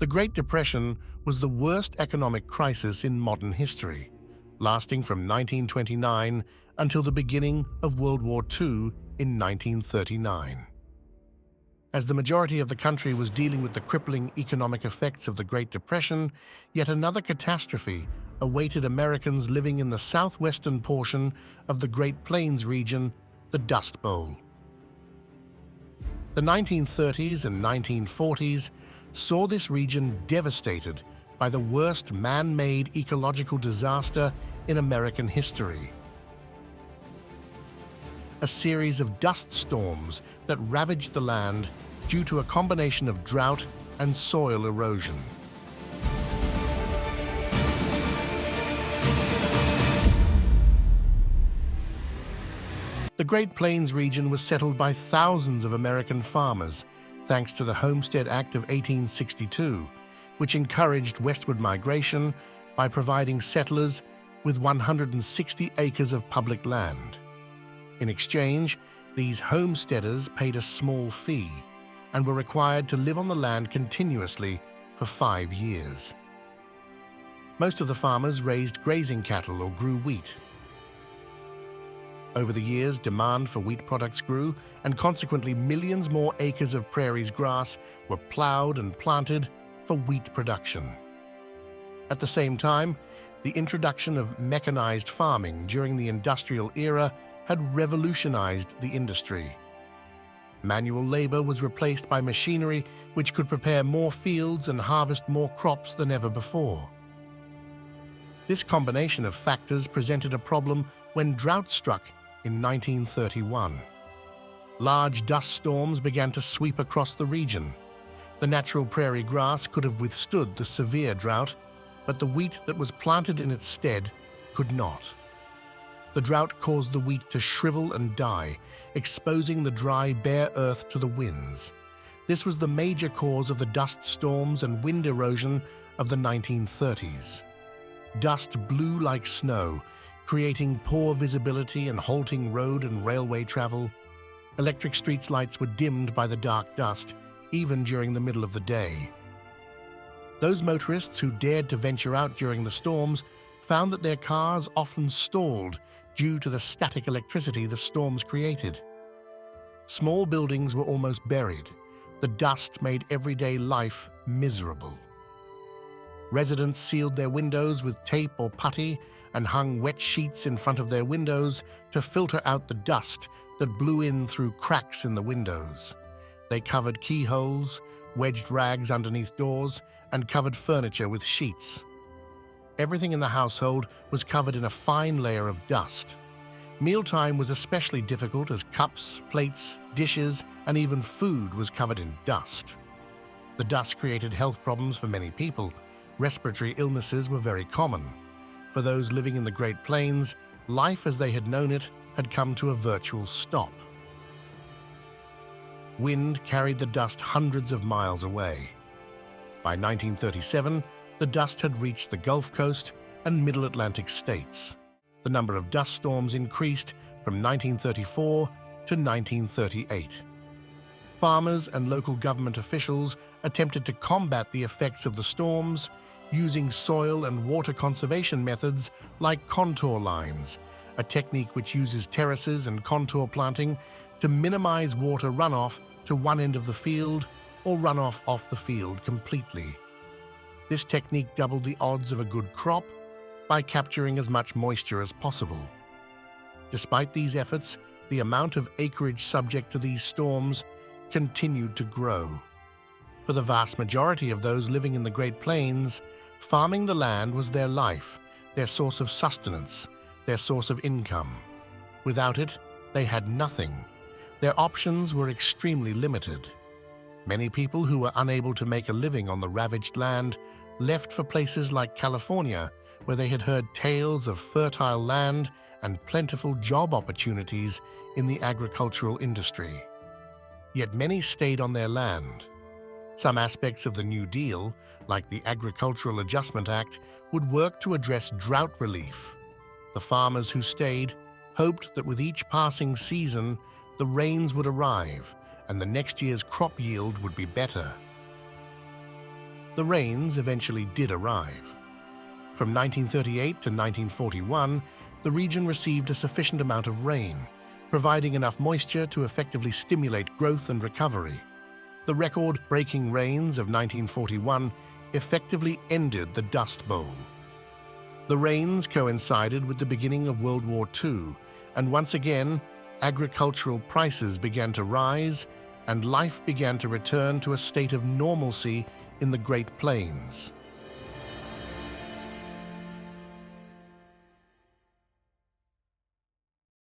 The Great Depression was the worst economic crisis in modern history, lasting from 1929 until the beginning of World War II in 1939. As the majority of the country was dealing with the crippling economic effects of the Great Depression, yet another catastrophe awaited Americans living in the southwestern portion of the Great Plains region, the Dust Bowl. The 1930s and 1940s saw this region devastated by the worst man-made ecological disaster in American history. A series of dust storms that ravaged the land due to a combination of drought and soil erosion. The Great Plains region was settled by thousands of American farmers, thanks to the Homestead Act of 1862, which encouraged westward migration by providing settlers with 160 acres of public land. In exchange, these homesteaders paid a small fee and were required to live on the land continuously for 5 years. Most of the farmers raised grazing cattle or grew wheat. Over the years, demand for wheat products grew, and consequently millions more acres of prairies grass were plowed and planted for wheat production. At the same time, the introduction of mechanized farming during the industrial era had revolutionized the industry. Manual labor was replaced by machinery which could prepare more fields and harvest more crops than ever before. This combination of factors presented a problem when drought struck in 1931. Large dust storms began to sweep across the region. The natural prairie grass could have withstood the severe drought, but the wheat that was planted in its stead could not. The drought caused the wheat to shrivel and die, exposing the dry, bare earth to the winds. This was the major cause of the dust storms and wind erosion of the 1930s. Dust blew like snow, creating poor visibility and halting road and railway travel. Electric street lights were dimmed by the dark dust, even during the middle of the day. Those motorists who dared to venture out during the storms found that their cars often stalled due to the static electricity the storms created. Small buildings were almost buried. The dust made everyday life miserable. Residents sealed their windows with tape or putty and hung wet sheets in front of their windows to filter out the dust that blew in through cracks in the windows. They covered keyholes, wedged rags underneath doors, and covered furniture with sheets. Everything in the household was covered in a fine layer of dust. Mealtime was especially difficult as cups, plates, dishes, and even food was covered in dust. The dust created health problems for many people. Respiratory illnesses were very common. For those living in the Great Plains, life as they had known it had come to a virtual stop. Wind carried the dust hundreds of miles away. By 1937, the dust had reached the Gulf Coast and Middle Atlantic states. The number of dust storms increased from 1934 to 1938. Farmers and local government officials attempted to combat the effects of the storms using soil and water conservation methods like contour lines, a technique which uses terraces and contour planting to minimize water runoff to one end of the field or runoff off the field completely. This technique doubled the odds of a good crop by capturing as much moisture as possible. Despite these efforts, the amount of acreage subject to these storms continued to grow. For the vast majority of those living in the Great Plains, farming the land was their life, their source of sustenance, their source of income. Without it, they had nothing. Their options were extremely limited. Many people who were unable to make a living on the ravaged land left for places like California, where they had heard tales of fertile land and plentiful job opportunities in the agricultural industry. Yet many stayed on their land. Some aspects of the New Deal, like the Agricultural Adjustment Act, would work to address drought relief. The farmers who stayed hoped that with each passing season, the rains would arrive and the next year's crop yield would be better. The rains eventually did arrive. From 1938 to 1941, the region received a sufficient amount of rain, providing enough moisture to effectively stimulate growth and recovery. The record-breaking rains of 1941 effectively ended the Dust Bowl. The rains coincided with the beginning of World War II, and once again, agricultural prices began to rise and life began to return to a state of normalcy in the Great Plains.